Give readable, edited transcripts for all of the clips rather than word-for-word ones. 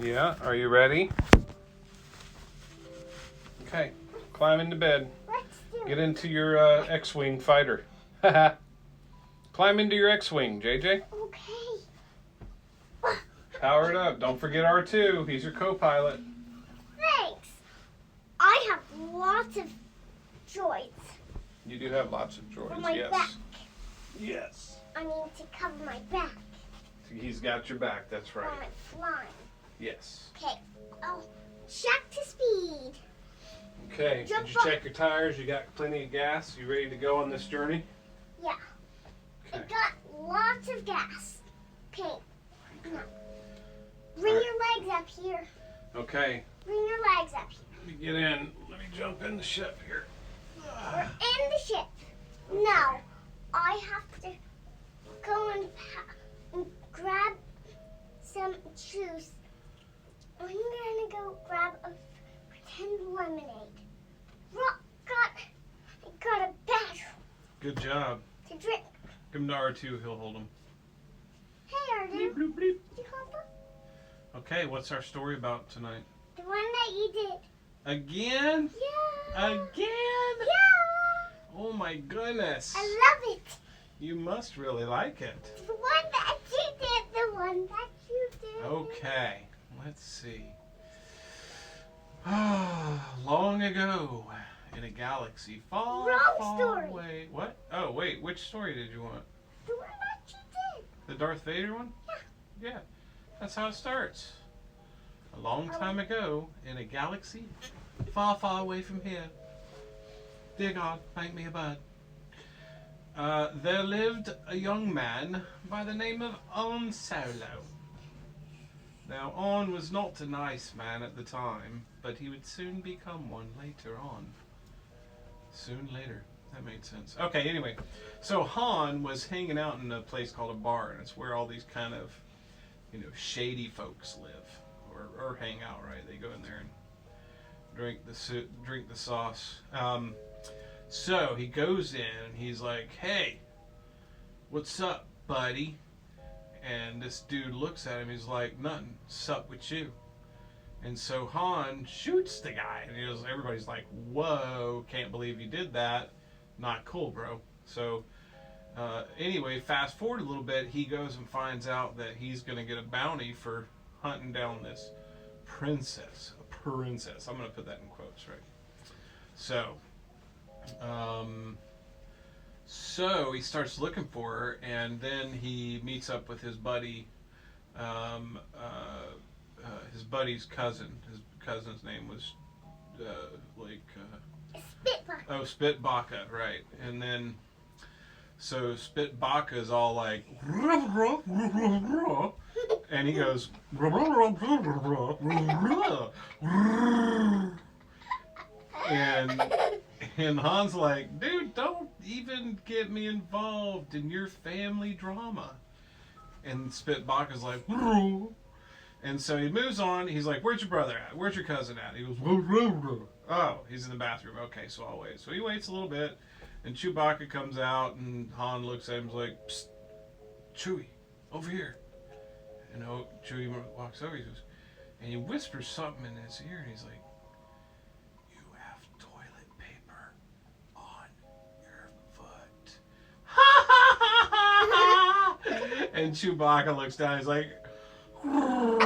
Yeah, are you ready? Okay, climb into bed. Let's do Get into your X-Wing fighter. Climb into your X-Wing, JJ. Okay. Power it up. Don't forget R2. He's your co-pilot. Thanks. I have lots of droids You do have lots of droids, for my yes. back. Yes. I mean to cover my back He's got your back, that's right. while I'm flying. Yes. Okay. Oh, check to speed. Okay, Jump did you up. check your tires? You got plenty of gas? You ready to go on this journey? Yeah. I Okay. got lots of gas. Okay. Now, bring your legs up here. Okay, Bring your legs up here. let me get in. Let me jump in the ship here. We're in the ship. Now, I have to go and grab some juice. I'm gonna go grab a pretend lemonade. I got a battery Good job. to drink. Give him to R2, he'll hold him. Hey, Arden. Bleep, bloop, bleep. You hold them? Okay, what's our story about tonight? The one that you did. Again? Yeah. Again? Yeah. Oh my goodness. I love it. You must really like it. The one that you did. The one that you did. Okay, let's see. Long ago, in a galaxy far, Wrong far story. away. What? Oh, wait, which story did you want? The one that you did. The Darth Vader one? Yeah. Yeah, that's how it starts. A long time ago, in a galaxy far, far away from here. Dear God, make me a bird. There lived a young man by the name of On Solo. Now, On was not a nice man at the time, but he would soon become one later on. Soon later. That made sense. Okay, anyway. So Han was hanging out in a place called a bar, and it's where all these kind of, shady folks live. Or hang out, right? They go in there and drink the sauce. So he goes in and he's like, "Hey, what's up, buddy?" And this dude looks at him. He's like, "Nothing. Sup with you?" And so Han shoots the guy, and everybody's like, "Whoa! Can't believe you did that. Not cool, bro." So anyway, fast forward a little bit. He goes and finds out that he's gonna get a bounty for hunting down this princess. A princess. I'm gonna put that in quotes, right? So. So he starts looking for her, and then he meets up with his buddy, his buddy's cousin. His cousin's name was Spitfire. Spitbaka, right? And then so Spitbaka is all like, and he goes, and Han's like, "Dude, don't even get me involved in your family drama." And Spitbaka's like, and so he moves on. He's like, "Where's your brother at? Where's your cousin at?" He goes, "Oh, he's in the bathroom. Okay, so I'll wait." So he waits a little bit, and Chewbacca comes out, and Han looks at him and is like, "Psst, Chewie, over here." And Chewie walks over, he goes, and he whispers something in his ear, and he's like, "You have toilet paper on your foot." And Chewbacca looks down, he's like, and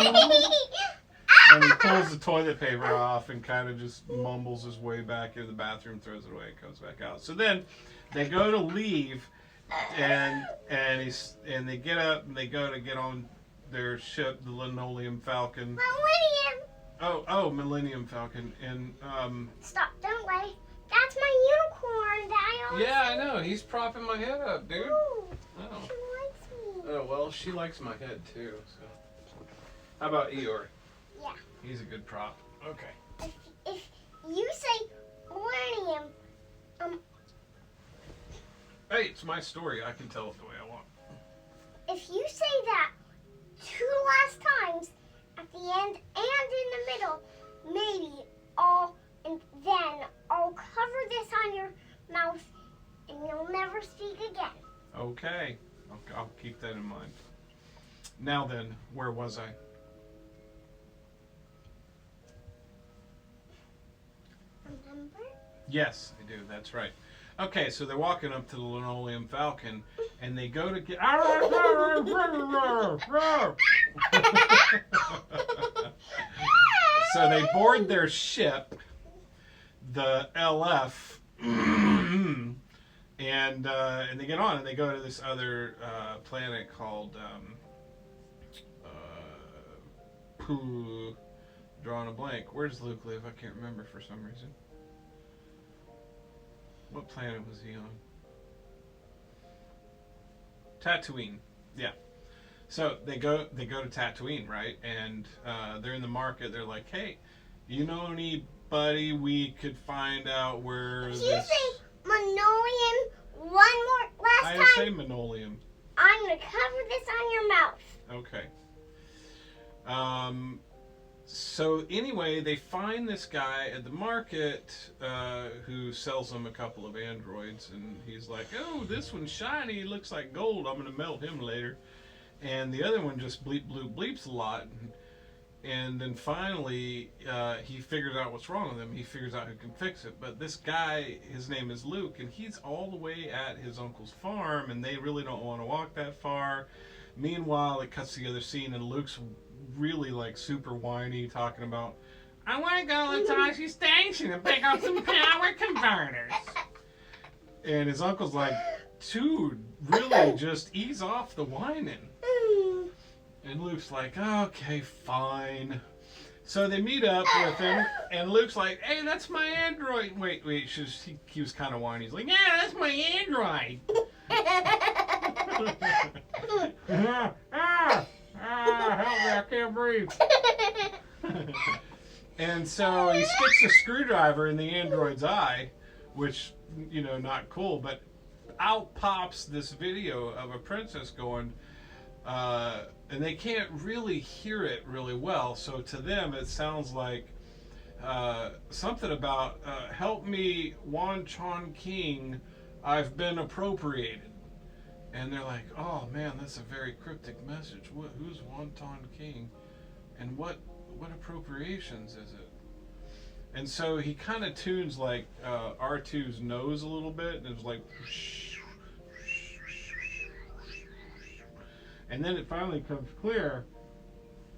he pulls the toilet paper off and kind of just mumbles his way back into the bathroom, throws it away, comes back out. So then they go to leave, and they get up and they go to get on their ship, the linoleum falcon. Millennium. Oh, Millennium Falcon, and Stop! Don't wait. That's my unicorn that I always. yeah, I know. He's propping my head up, dude. Ooh, Oh. she likes me. Oh well, she likes my head too. So, how about Eeyore? Yeah. He's a good prop. Okay. If you say millennium, Hey, it's my story. I can tell it the way I want. if you say that 2 last times at the end and in the middle, maybe then I'll cover this on your mouth and you'll never speak again. Okay. I'll keep that in mind. Now then, where was I? Yes, I do. That's right. Okay, so they're walking up to the linoleum falcon, and they go to get. So they board their ship, the LF, and they get on and they go to this other planet called drawing a blank. Where's Luke live? I can't remember for some reason. What planet was he on? Tatooine. Yeah. So they go to Tatooine, right? And they're in the market. They're like, hey, you know anybody we could find out where If this... you say linoleum one more last I time, say linoleum. I'm going to cover this on your mouth. Okay. So anyway, they find this guy at the market who sells them a couple of androids, and he's like, "Oh, this one's shiny, looks like gold. I'm gonna melt him later." And the other one just bleeps a lot, and then finally he figures out what's wrong with him. He figures out who can fix it. But this guy, his name is Luke, and he's all the way at his uncle's farm, and they really don't want to walk that far. Meanwhile, it cuts to the other scene, and Luke's really like super whiny, talking about, I want to go to Tashi Station and pick up some power converters. And his uncle's like, dude, really just ease off the whining. And Luke's like, okay, fine. So they meet up with him, and Luke's like, hey, that's my android. Wait, he was kind of whiny. He's like, yeah, that's my android. Help me, I can't breathe. And so he sticks a screwdriver in the android's eye, which, you know, not cool, but out pops this video of a princess going, and they can't really hear it really well, so to them it sounds like something about, help me, Wan Chon King, I've been appropriated. And they're like, oh man, that's a very cryptic message. Who's Wonton King? And what appropriations is it? And so he kind of tunes like R2's nose a little bit, and it's like, and then it finally comes clear,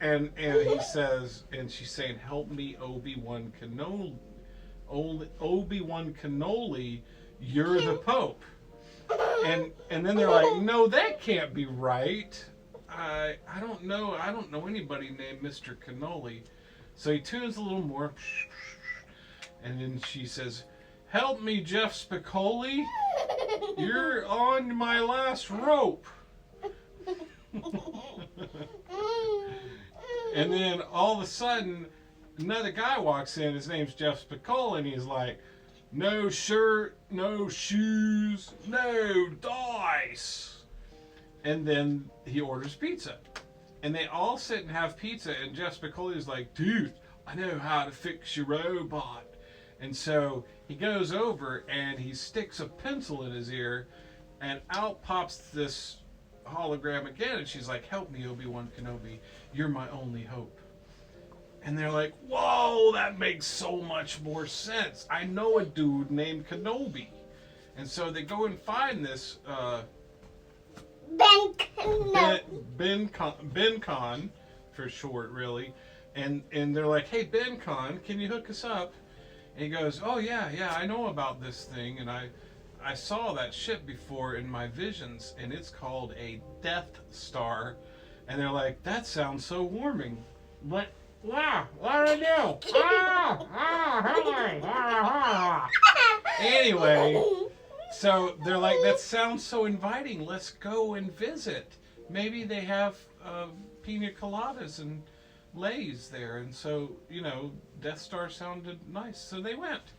and he says, and she's saying, help me, Obi-Wan Kenobi. Obi-Wan Kenobi, you're the Pope. And then they're like, no, that can't be right. I don't know anybody named Mr. Cannoli. So he tunes a little more, and then she says, help me, Jeff Spicoli. You're on my last rope. And then all of a sudden, another guy walks in. His name's Jeff Spicoli, and he's like, no shirt, no shoes, no dice. And then he orders pizza. And they all sit and have pizza, and Jeff Spicoli's like, dude, I know how to fix your robot. And so he goes over and he sticks a pencil in his ear, and out pops this hologram again, and she's like, help me, Obi-Wan Kenobi, you're my only hope. And they're like, whoa, that makes so much more sense. I know a dude named Kenobi. And so they go and find this Ben Con, for short, really. And they're like, hey, Ben Con, can you hook us up? And he goes, oh, yeah, I know about this thing. And I saw that ship before in my visions, and it's called a Death Star. And they're like, that sounds so warming. But... wow, what do I do? Anyway, so they're like, that sounds so inviting. Let's go and visit. Maybe they have pina coladas and lays there. And so, you know, Death Star sounded nice. So they went.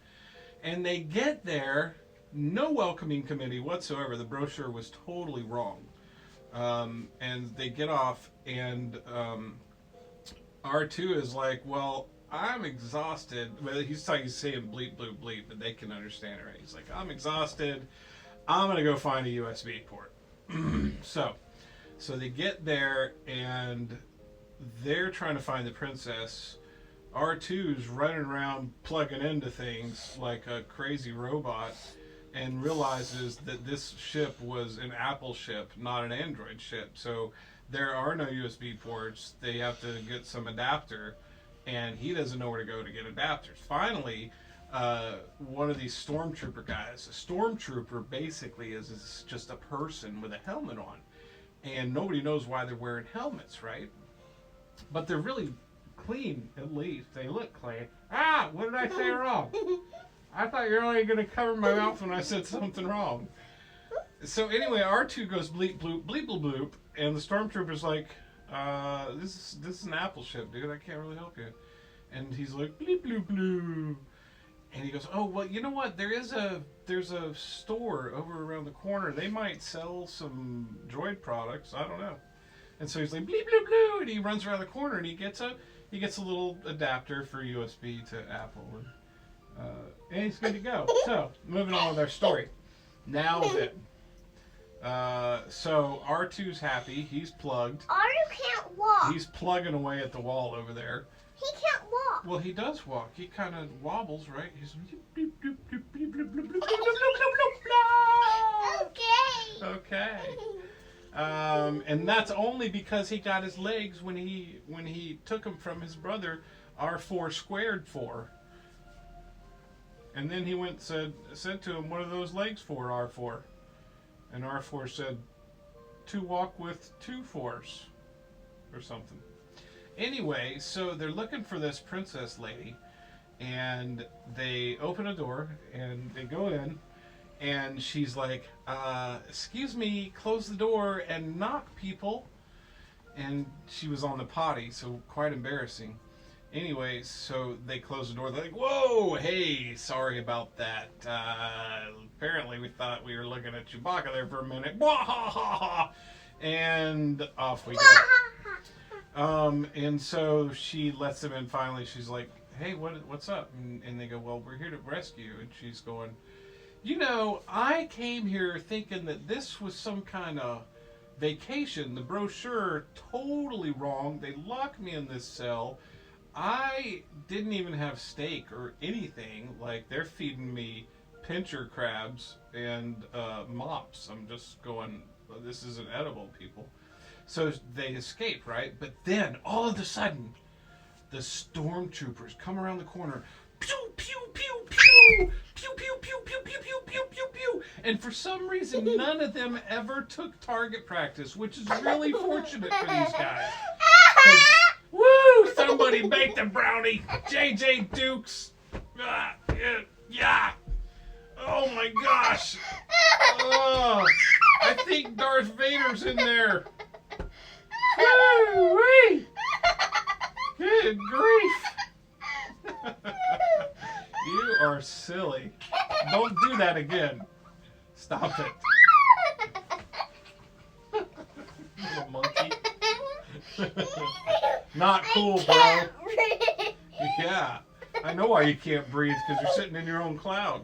And they get there, no welcoming committee whatsoever. The brochure was totally wrong. And they get off, and... R2 is like, well, I'm exhausted. Well, he's saying bleep, bloop, bleep, but they can understand it, right? He's like, I'm exhausted. I'm going to go find a USB port. So they get there, and they're trying to find the princess, R2's running around plugging into things like a crazy robot and realizes that this ship was an Apple ship, not an Android ship. So there are no USB ports. They have to get some adapter, and he doesn't know where to go to get adapters. Finally, one of these stormtrooper guys, a stormtrooper basically is just a person with a helmet on. And nobody knows why they're wearing helmets, right? But they're really clean, at least. They look clean. Ah, what did I say wrong? I thought you were only going to cover my mouth when I said something wrong. So anyway, R2 goes bleep bloop, bleep bloop bloop, and the stormtrooper's like, this is an Apple ship, dude. I can't really help you. And he's like, bleep bloop bloop. And he goes, oh, well, you know what? There's a store over around the corner. They might sell some droid products. I don't know. And so he's like, bleep bloop bloop, and he runs around the corner and he gets a little adapter for USB to Apple, and he's good to go. So moving on with our story. Now then, so R2's happy. He's plugged. R2 can't walk. He's plugging away at the wall over there. He can't walk. Well, he does walk. He kind of wobbles, right? He's Okay. okay. And that's only because he got his legs when he took them from his brother, R4 squared 4. And then he went said to him, what are those legs for, R4? And R4 said, to walk with 2 4s or something. Anyway, so they're looking for this princess lady, and they open a door and they go in, and she's like, excuse me, close the door and knock, people. And she was on the potty, so quite embarrassing. Anyway, so they close the door. They're like, whoa, hey, sorry about that. Apparently we thought we were looking at Chewbacca there for a minute. And off we go. And so she lets them in finally. She's like, hey, what's up? And they go, well, we're here to rescue you. And she's going, you know, I came here thinking that this was some kind of vacation. The brochure totally wrong. They locked me in this cell. I didn't even have steak or anything. Like, they're feeding me pincher crabs and mops. I'm just going, this isn't edible, people. So they escape, right? But then, all of a sudden, the stormtroopers come around the corner. Pew, pew, pew, pew! Pew, pew, pew, pew, pew, pew, pew, pew, pew! And for some reason, none of them ever took target practice, which is really fortunate for these guys. Woo! Somebody baked a brownie! J.J. Dukes! Yeah! Oh my gosh! Oh, I think Darth Vader's in there! Woo-wee! Good grief! You are silly. Don't do that again. Stop it. Little monkey. Not cool, bro. Yeah. I know why you can't breathe, because you're sitting in your own cloud.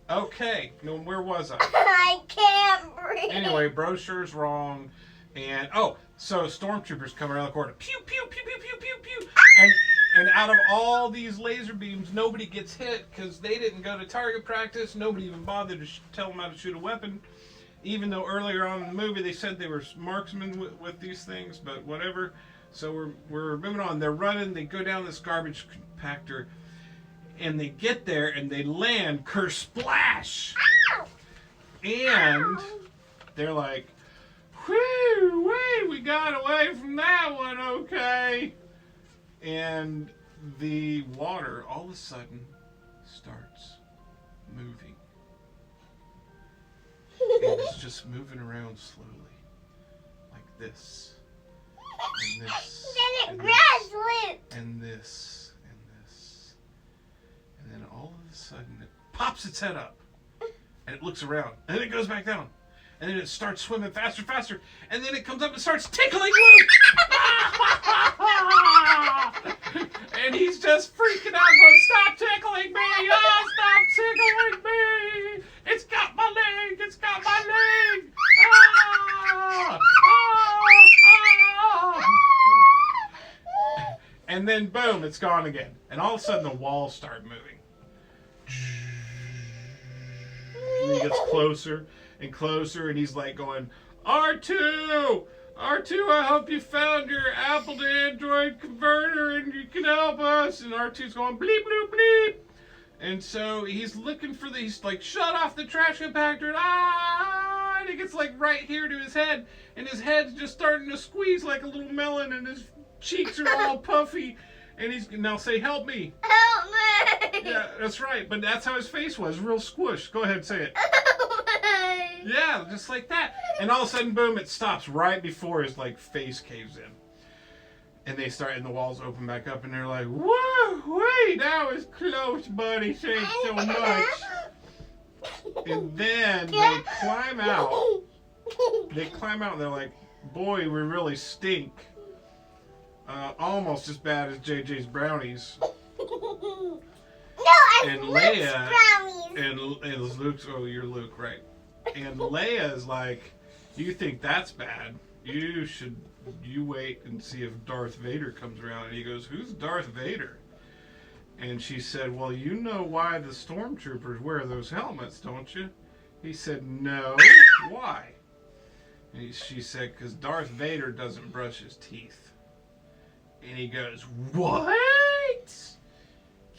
Okay. No, where was I? I can't breathe. Anyway, brochure's wrong. And, so stormtroopers come around the corner. Pew, pew, pew, pew, pew, pew, pew. And out of all these laser beams, nobody gets hit because they didn't go to target practice. Nobody even bothered to tell them how to shoot a weapon. Even though earlier on in the movie they said they were marksmen with these things, but whatever. So we're moving on. They're running. They go down this garbage compactor, and they get there and they land. Kersplash! Ow! And they're like, whoo, wait, we got away from that one, okay. And the water all of a sudden starts moving. And it's just moving around slowly, like this, and this, Then it and grabs this, Luke. and this, and this, and then all of a sudden it pops its head up, and it looks around, and then it goes back down, and then it starts swimming faster, faster, and then it comes up and starts tickling Luke. And he's just freaking out, going, stop tickling me! Oh, stop tickling me! It's got my leg! It's got my leg! Ah! Ah! Ah! And then boom, it's gone again. And all of a sudden the walls start moving. And he gets closer and closer, and he's like going, R2! R2, I hope you found your Apple to Android converter and you can help us. And R2's going bleep, bleep, bleep. And so he's looking for he's like, shut off the trash compactor. Ah! And he gets like right here to his head. And his head's just starting to squeeze like a little melon. And his cheeks are all puffy. And he's, now say, help me. Help me. Yeah, that's right. But that's how his face was, real squished. Go ahead, say it. Help me. Yeah, just like that. And all of a sudden, boom, it stops right before his like face caves in. And they start, and the walls open back up, and they're like, whoa, wait, that was close, buddy. Thanks so much. And then they climb out. They climb out, and they're like, boy, we really stink. Almost as bad as JJ's brownies. No, And Luke's Leia, brownies. and Luke's, oh, you're Luke, right. And Leia's like, you think that's bad? You wait and see if Darth Vader comes around. And he goes, who's Darth Vader? And she said, well, you know why the stormtroopers wear those helmets, don't you? He said, no. Why? And she said, because Darth Vader doesn't brush his teeth. And he goes, what?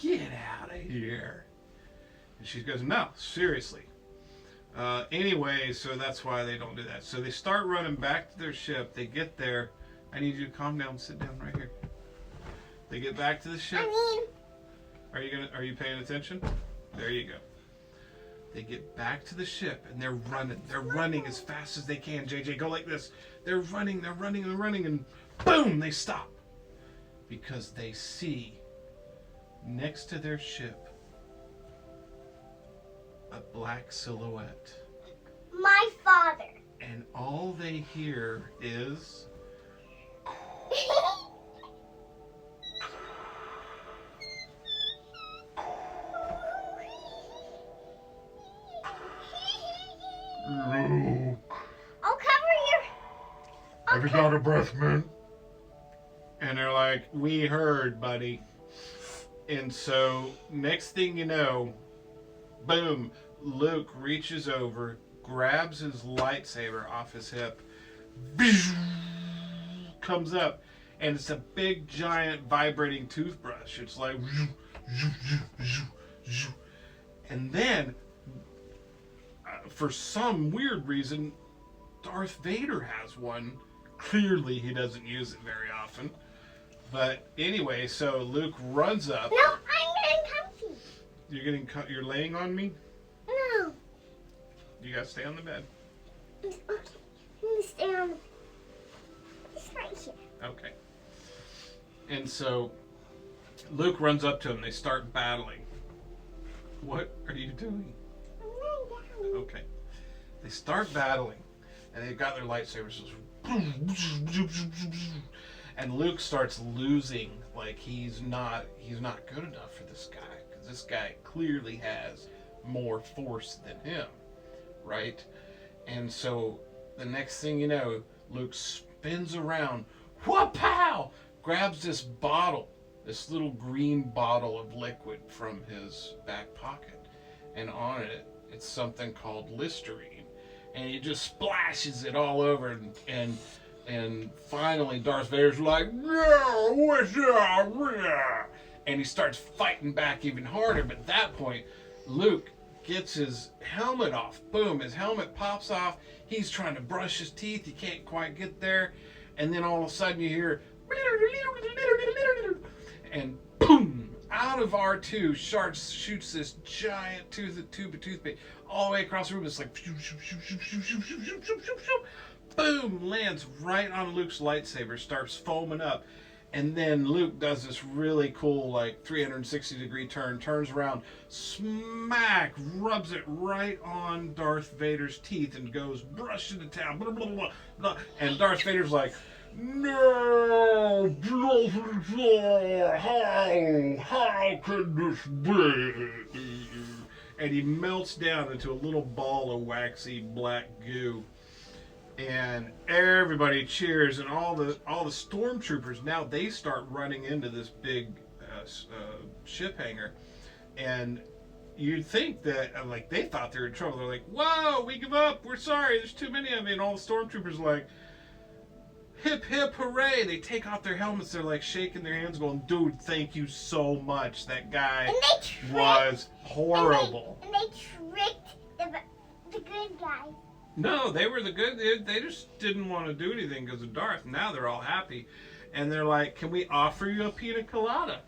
Get out of here. And she goes, no, seriously. Anyway, so that's why they don't do that. So they start running back to their ship. They get there. I need you to calm down. Sit down right here. They get back to the ship. Are you paying attention? There you go. They get back to the ship and they're running. They're running as fast as they can. JJ, go like this. They're running, and boom, they stop. Because they see next to their ship a black silhouette. My father. And all they hear is Luke. I'll cover your... Have you got a breath mint? And they're like, we heard, buddy. And so, next thing you know, boom, Luke reaches over, grabs his lightsaber off his hip, comes up, and it's a big, giant, vibrating toothbrush. It's like, and then, for some weird reason, Darth Vader has one. Clearly, he doesn't use it very often. But anyway, so Luke runs up. No, I'm getting comfy. You're laying on me? No. You gotta stay on the bed. Okay. I'm gonna stay on this right here. Okay. And so Luke runs up to him. They start battling. What are you doing? I'm laying down. Okay. They start battling, and they've got their lightsabers. And Luke starts losing, like he's not good enough for this guy, because this guy clearly has more force than him, right? And so the next thing you know, Luke spins around, wha-pow, grabs this bottle, this little green bottle of liquid from his back pocket, and on it, it's something called Listerine, and he just splashes it all over, and finally Darth Vader's like, yeah, what's up? Yeah. And he starts fighting back even harder, but at that point, Luke gets his helmet off. Boom, his helmet pops off. He's trying to brush his teeth. He can't quite get there. And then all of a sudden you hear, and boom, out of R2 shoots this giant tube of toothpaste all the way across the room. It's like, boom, lands right on Luke's lightsaber, starts foaming up. And then Luke does this really cool, like, 360-degree turn, turns around, smack, rubs it right on Darth Vader's teeth and goes, brush into town, blah, blah, blah, blah. And Darth Vader's like, no, how could this be? And he melts down into a little ball of waxy black goo. and everybody cheers, and all the stormtroopers now they start running into this big ship hangar, and you'd think that like they thought they were in trouble. They're like, "Whoa, we give up. We're sorry. There's too many of me." And all the stormtroopers are like, "Hip hip hooray!" They take off their helmets. They're like shaking their hands, going, "Dude, thank you so much. That guy was horrible." And they tricked the good guys. No, they were the good. They just didn't want to do anything because of Darth. Now they're all happy, and they're like, "Can we offer you a pina colada?"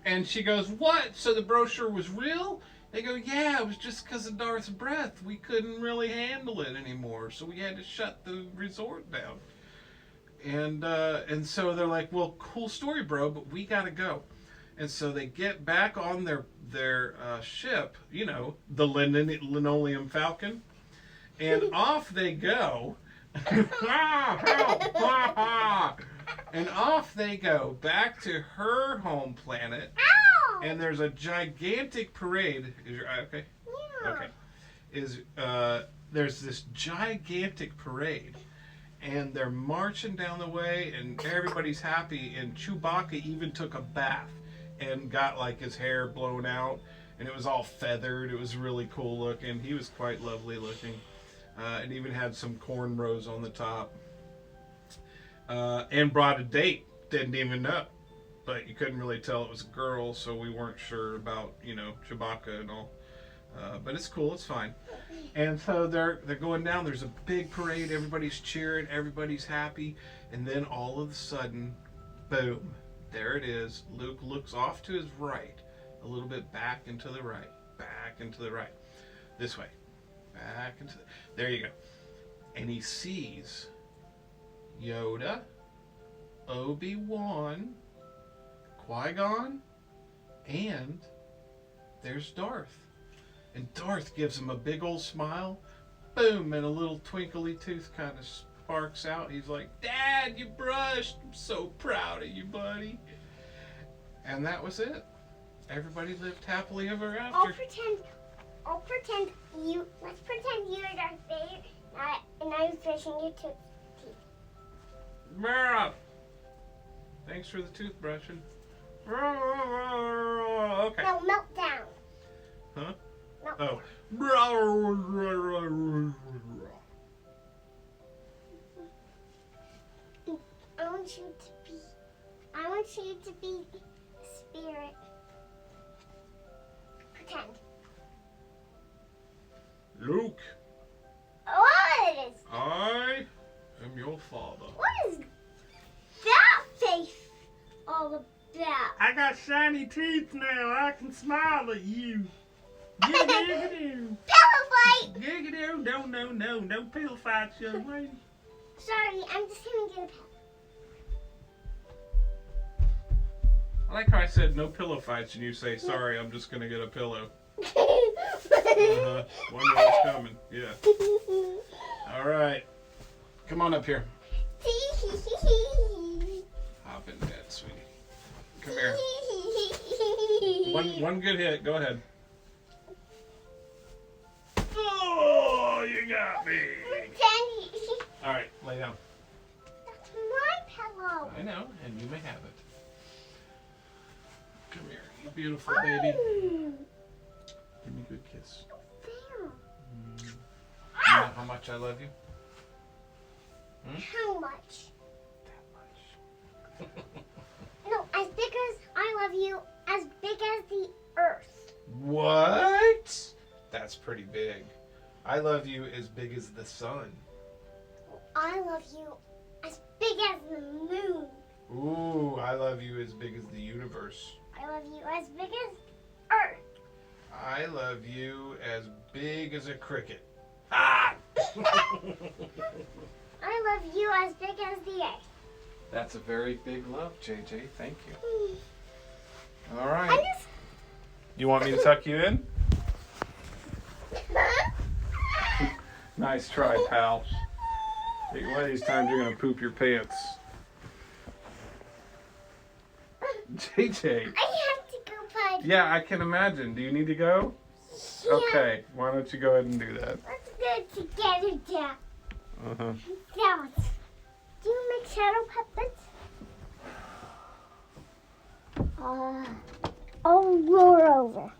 And she goes, "What? So the brochure was real?" They go, "Yeah, it was just because of Darth's breath. We couldn't really handle it anymore, so we had to shut the resort down." And so they're like, "Well, cool story, bro, but we gotta go." And so they get back on their ship, you know, the linoleum falcon, and off they go. And off they go back to her home planet. Ow! And there's a gigantic parade. Is your eye okay? Yeah. Okay. There's this gigantic parade, and they're marching down the way, and everybody's happy. And Chewbacca even took a bath and got like his hair blown out, and it was all feathered. It was really cool looking. He was quite lovely looking, and even had some cornrows on the top. And brought a date. Didn't even know. But you couldn't really tell it was a girl, so we weren't sure about, you know, Chewbacca and all. But it's cool, it's fine. And so they're going down. There's a big parade. Everybody's cheering. Everybody's happy. And then all of a sudden, boom, there it is. Luke looks off to his right, a little bit back and to the right, back and to the right. This way. Back and to the... There you go. And he sees Yoda, Obi-Wan, Qui-Gon, and there's Darth. And Darth gives him a big old smile. Boom, and a little twinkly tooth kind of sparks out. He's like, "Dad, you brushed. I'm so proud of you, buddy." And that was it. Everybody lived happily ever after. Let's pretend you are Darth Vader, and I was brushing your teeth. Mara! Thanks for the toothbrushing. Okay. No, melt down. Huh? Melt Oh. I want you to be spirit. Pretend. Luke, What is I am your father. What is that face all about? I got shiny teeth now. I can smile at you. Giggity-doo. Pillow fight! Giggity-doo. No pillow fights, young lady. Sorry, I'm just gonna get a pillow. I like how I said no pillow fights and you say, "Sorry, I'm just going to get a pillow." Uh-huh. Wonder what's coming. Yeah. All right. Come on up here. Hop in bed, sweetie. Come here. One good hit. Go ahead. Oh, you got me. All right, lay down. That's my pillow. I know, and you may have it. Come here, you beautiful baby. Give me a good kiss. You know how much I love you? How much? That much. No, as big as I love you, as big as the earth. What? That's pretty big. I love you as big as the sun. I love you as big as the moon. Ooh, I love you as big as the universe. I love you as big as earth. I love you as big as a cricket. Ah! I love you as big as the earth. That's a very big love, JJ. Thank you. All I right. just... You want me to tuck you in? Nice try, pal. Hey, one of these times you're going to poop your pants. JJ. I have to go potty. Yeah, I can imagine. Do you need to go? Yeah. Okay. Why don't you go ahead and do that? Let's go together, Dad. Uh-huh. Sounds. Do you make shadow puppets? I'll roar over.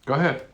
Go ahead.